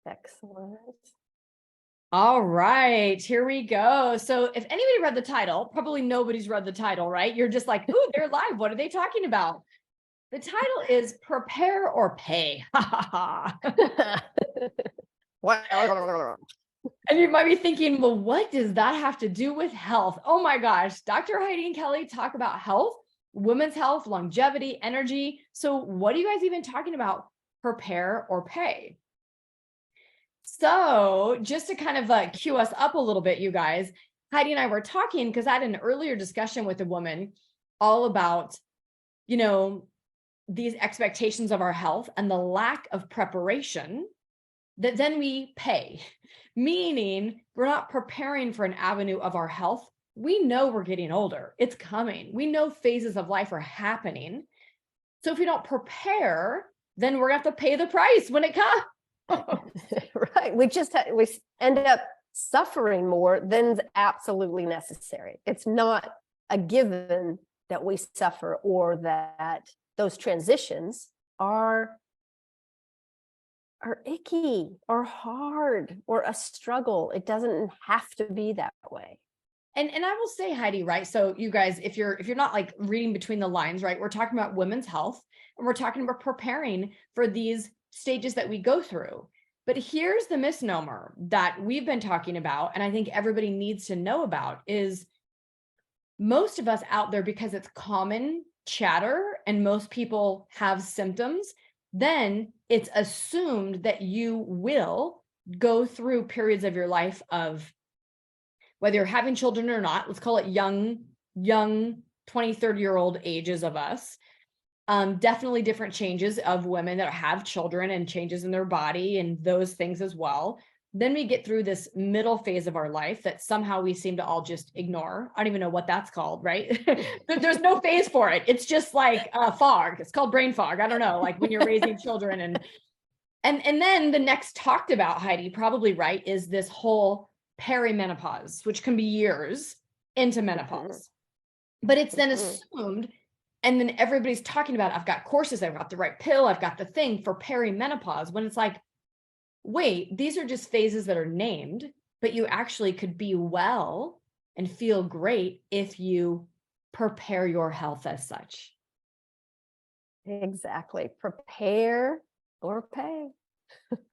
Excellent. All right, here we go. So if anybody read the title, probably nobody's read the title, right? You're just like, ooh, they're live. What are they talking about? The title is Prepare or Pay. And you might be thinking, well, what does that have to do with health? Oh my gosh, Dr. Heidi and Kellie talk about health, women's health, longevity, energy. So what are you guys even talking about? Prepare or pay? So just to kind of cue us up a little bit, you guys, Heidi and I were talking because I had an earlier discussion with a woman all about, these expectations of our health and the lack of preparation that then we pay, meaning we're not preparing for an avenue of our health. We know we're getting older. It's coming. We know phases of life are happening. So if we don't prepare, then we're going to have to pay the price when it comes. Right. We end up suffering more than's absolutely necessary. It's not a given that we suffer or that those transitions are icky or hard or a struggle. It doesn't have to be that way. And I will say, Heidi, right? So you guys, if you're not like reading between the lines, right? We're talking about women's health and we're talking about preparing for these stages that we go through. But here's the misnomer that we've been talking about, and I think everybody needs to know about, is most of us out there, because it's common chatter and most people have symptoms, then it's assumed that you will go through periods of your life of, whether you're having children or not, let's call it young 20, 30-year-old ages of us. Definitely different changes of women that have children and changes in their body and those things as well. Then we get through this middle phase of our life that somehow we seem to all just ignore. I don't even know what that's called, right? There's no phase for it. It's just like fog. It's called brain fog. I don't know, like when you're raising children. And then the next talked about, Heidi, probably right, is this whole perimenopause, which can be years into menopause. But it's then assumed, and then everybody's talking about, I've got courses, I've got the right pill, I've got the thing for perimenopause, when it's like, wait, these are just phases that are named, but you actually could be well and feel great if you prepare your health as such. Exactly. Prepare or pay.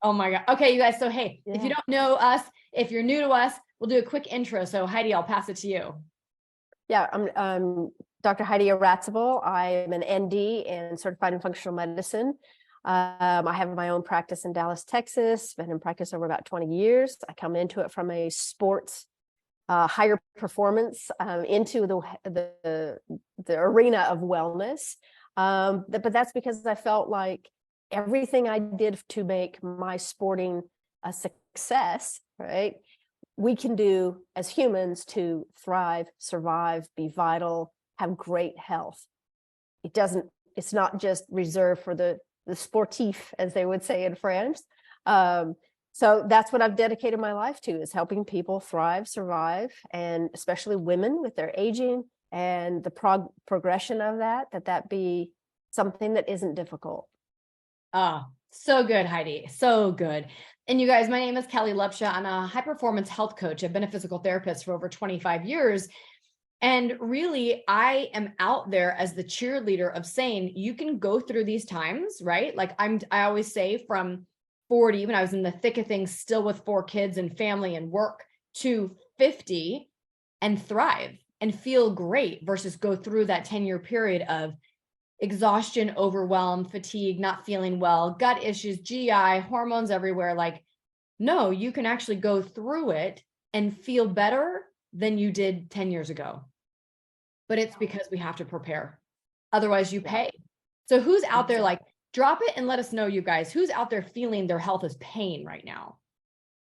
Oh my God. Okay, you guys. So, hey, if you don't know us, if you're new to us, we'll do a quick intro. So Heidi, I'll pass it to you. Yeah, I'm Dr. Heidi Ratzable. I'm an ND and certified in functional medicine. I have my own practice in Dallas, Texas. Been in practice over about 20 years. I come into it from a sports, higher performance, into the arena of wellness. But that's because I felt like everything I did to make my sporting a success, right, we can do as humans to thrive, survive, be vital, have great health. It's not just reserved for the sportif, as they would say in France. So that's what I've dedicated my life to, is helping people thrive, survive, and especially women with their aging and the progression of that be something that isn't difficult. Oh, so good, Heidi. So good. And you guys, my name is Kellie Lepsha. I'm a high performance health coach. I've been a physical therapist for over 25 years. And really, I am out there as the cheerleader of saying, you can go through these times, right? Like I always say, from 40, when I was in the thick of things, still with 4 kids and family and work, to 50 and thrive and feel great, versus go through that 10-year period of exhaustion, overwhelm, fatigue, not feeling well, gut issues, GI, hormones everywhere. Like, no, you can actually go through it and feel better than you did 10 years ago. But it's because we have to prepare. Otherwise you pay. So who's out there, like, drop it and let us know, you guys, who's out there feeling their health is pain right now,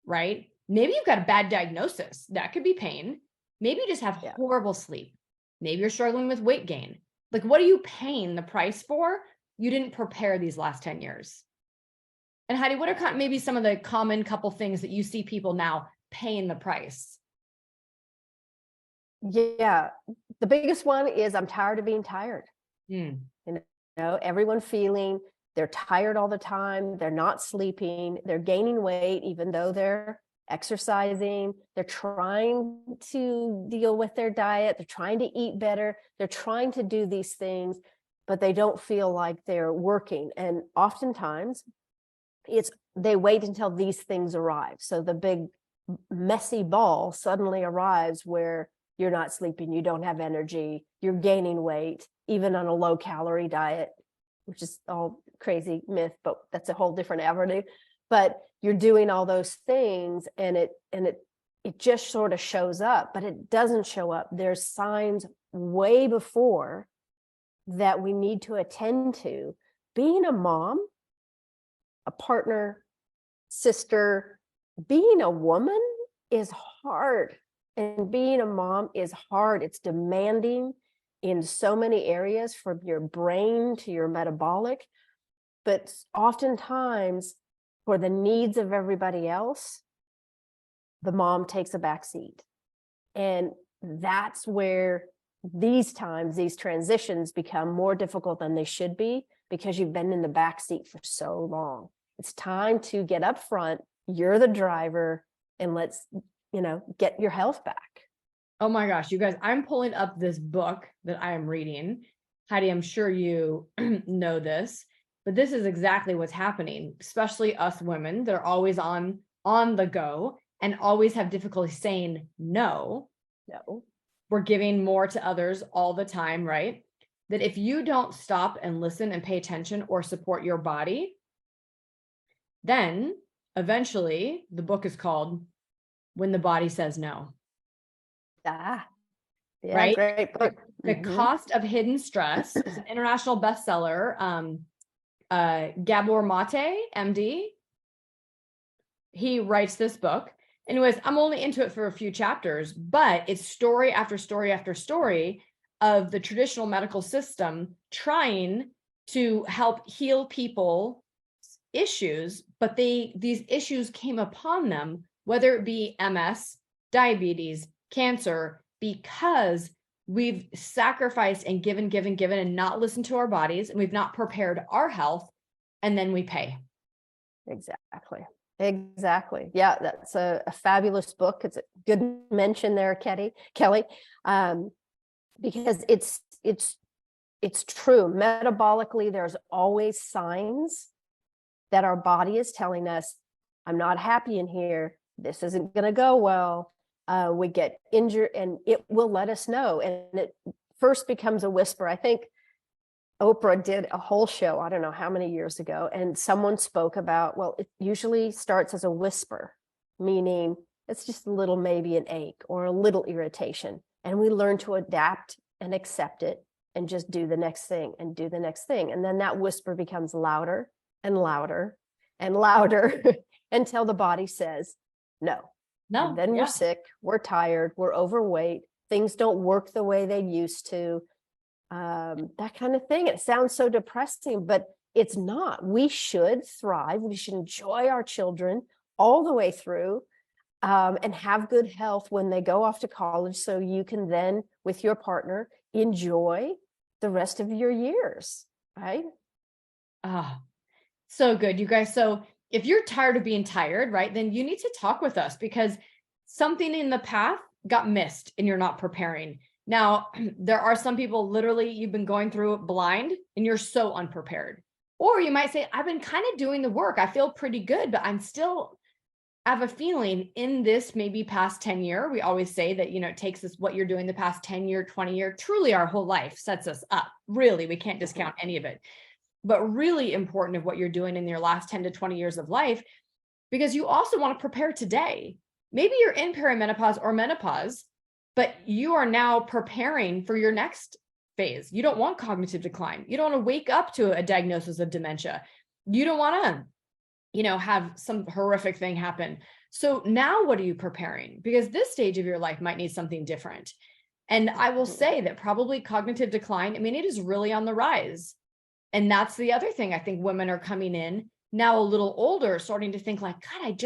right? Maybe you've got a bad diagnosis. That could be pain. Maybe you just have horrible sleep. Maybe you're struggling with weight gain. Like, what are you paying the price for? You didn't prepare these last 10 years. And Heidi, what are maybe some of the common couple things that you see people now paying the price? Yeah, the biggest one is I'm tired of being tired. You know, everyone feeling they're tired all the time, they're not sleeping, they're gaining weight, even though they're exercising, they're trying to deal with their diet, they're trying to eat better, they're trying to do these things, but they don't feel like they're working. And oftentimes they wait until these things arrive. So the big messy ball suddenly arrives where you're not sleeping, you don't have energy, you're gaining weight, even on a low calorie diet, which is all crazy myth, but that's a whole different avenue. But you're doing all those things and it just sort of shows up, but it doesn't show up. There's signs way before that we need to attend to. Being a mom, a partner, sister, being a woman is hard. And being a mom is hard. It's demanding in so many areas, from your brain to your metabolic. But oftentimes, for the needs of everybody else, the mom takes a back seat. And that's where these transitions become more difficult than they should be, because you've been in the back seat for so long. It's time to get up front. You're the driver, and let's, get your health back. Oh my gosh, you guys, I'm pulling up this book that I am reading. Heidi, I'm sure you know this, but this is exactly what's happening, especially us women that are always on the go and always have difficulty saying no. No. We're giving more to others all the time, right? That if you don't stop and listen and pay attention or support your body, then eventually, the book is called When the Body Says No. Yeah, right? Great book. The Cost of Hidden Stress. It's an international bestseller. Gabor Mate, MD, he writes this book. Anyways, I'm only into it for a few chapters, but it's story after story after story of the traditional medical system trying to help heal people issues, but these issues came upon them, whether it be MS, diabetes, cancer, because we've sacrificed and given and not listened to our bodies, and we've not prepared our health, and then we pay. Exactly. Yeah, that's a fabulous book. It's a good mention there, Kellie, because it's true. Metabolically, there's always signs that our body is telling us, I'm not happy in here. This isn't going to go well. We get injured, and it will let us know. And it first becomes a whisper. I think Oprah did a whole show, I don't know how many years ago, and someone spoke about, well, it usually starts as a whisper, meaning it's just a little, maybe an ache or a little irritation. And we learn to adapt and accept it and just do the next thing and do the next thing. And then that whisper becomes louder and louder and louder until the body says, no. And then we're sick, we're tired, we're overweight, things don't work the way they used to, that kind of thing. It sounds so depressing, but it's not. We should thrive. We should enjoy our children all the way through, and have good health when they go off to college, so you can then, with your partner, enjoy the rest of your years, right? So good, you guys. So if you're tired of being tired, right, then you need to talk with us, because something in the path got missed and you're not preparing. Now, there are some people, literally, you've been going through it blind and you're so unprepared. Or you might say, I've been kind of doing the work. I feel pretty good, but I'm still, I have a feeling in this maybe past 10 year, we always say that, it takes us, what you're doing the past 10 year, 20 year, truly our whole life sets us up. Really, we can't discount any of it. But really important of what you're doing in your last 10 to 20 years of life, because you also want to prepare today. Maybe you're in perimenopause or menopause, but you are now preparing for your next phase. You don't want cognitive decline. You don't want to wake up to a diagnosis of dementia. You don't want to, have some horrific thing happen. So now what are you preparing? Because this stage of your life might need something different. And I will say that probably cognitive decline, it is really on the rise. And that's the other thing. I think women are coming in now a little older, starting to think like, God,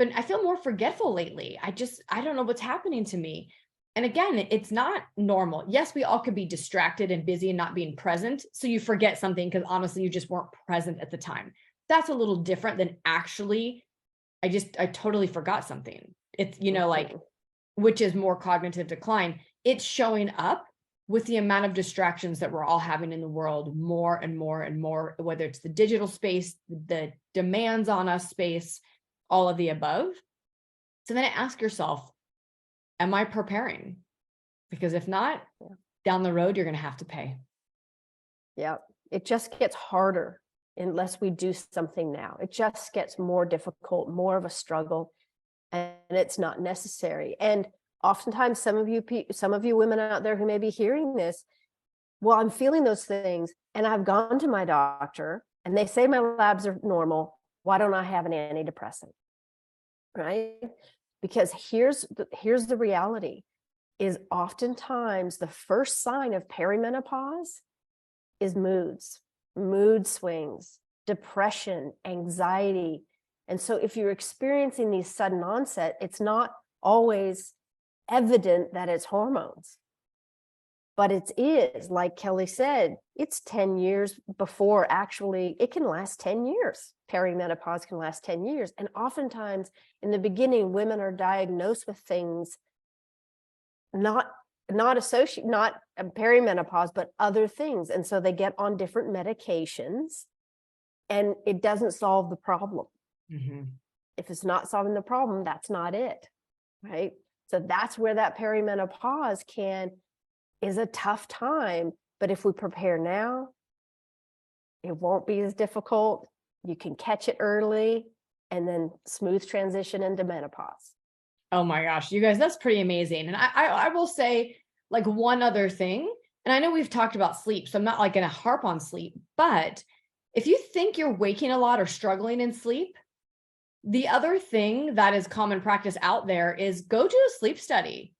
I feel more forgetful lately. I don't know what's happening to me. And again, it's not normal. Yes, we all could be distracted and busy and not being present. So you forget something because honestly, you just weren't present at the time. That's a little different than actually, I totally forgot something. It's, like, which is more cognitive decline. It's showing up with the amount of distractions that we're all having in the world more and more and more, whether it's the digital space, the demands on us space, all of the above. So then ask yourself, am I preparing? Because if not, down the road, you're going to have to pay. Yeah, it just gets harder unless we do something now. It just gets more difficult, more of a struggle, and it's not necessary. And oftentimes, some of you women out there who may be hearing this, well, I'm feeling those things, and I've gone to my doctor, and they say my labs are normal. Why don't I have an antidepressant? Right? Because here's the reality, is oftentimes the first sign of perimenopause is mood swings, depression, anxiety. And so if you're experiencing these sudden onset, it's not always evident that it's hormones, but it is, like Kellie said, it's 10 years before actually, it can last 10 years. Perimenopause can last 10 years. And oftentimes in the beginning, women are diagnosed with things not perimenopause, but other things. And so they get on different medications and it doesn't solve the problem. Mm-hmm. If it's not solving the problem, that's not it, right? So that's where that perimenopause is a tough time. But if we prepare now, it won't be as difficult. You can catch it early and then smooth transition into menopause. Oh my gosh, you guys, that's pretty amazing. And I will say, like, one other thing, and I know we've talked about sleep, so I'm not like going to harp on sleep, but if you think you're waking a lot or struggling in sleep, the other thing that is common practice out there is go do a sleep study.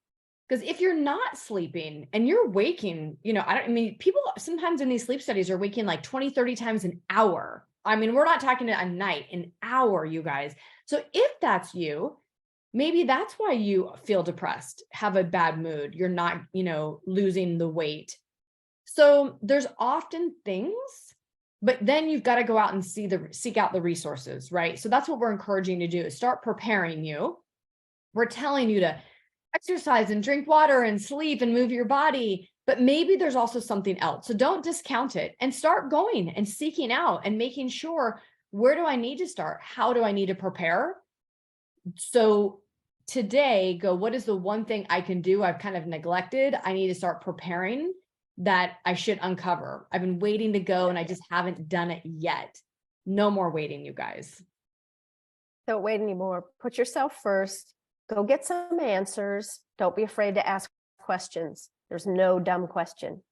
Because if you're not sleeping and you're waking, people sometimes in these sleep studies are waking like 20, 30 times an hour. I mean, we're not talking a night, an hour, you guys. So if that's you, maybe that's why you feel depressed, have a bad mood. You're not, losing the weight. So there's often things, but then you've got to go out and seek out the resources, right? So that's what we're encouraging you to do, is start preparing you. We're telling you to exercise and drink water and sleep and move your body, but maybe there's also something else. So don't discount it and start going and seeking out and making sure, where do I need to start? How do I need to prepare? So today, what is the one thing I can do I've kind of neglected? I need to start preparing, that I should uncover. I've been waiting to go and I just haven't done it yet. No more waiting, you guys. Don't wait anymore. Put yourself first. Go get some answers. Don't be afraid to ask questions. There's no dumb question.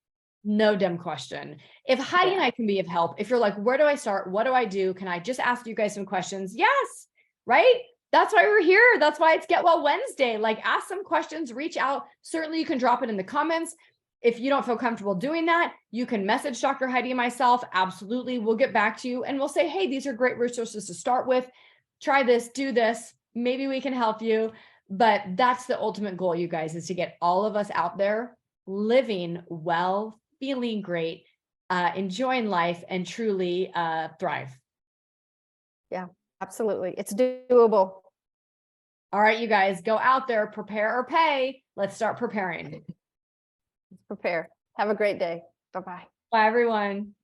No dumb question. If Heidi and I can be of help, if you're like, where do I start? What do I do? Can I just ask you guys some questions? Yes, right? That's why we're here. That's why it's Get Well Wednesday. Like, ask some questions, reach out. Certainly you can drop it in the comments. If you don't feel comfortable doing that, you can message Dr. Heidi and myself. Absolutely. We'll get back to you and we'll say, hey, these are great resources to start with. Try this, do this. Maybe we can help you. But that's the ultimate goal, you guys, is to get all of us out there living well, feeling great, enjoying life, and truly thrive. Yeah, absolutely. It's doable. All right, you guys, go out there, prepare or pay. Let's start preparing. Prepare. Have a great day. Bye-bye. Bye, everyone.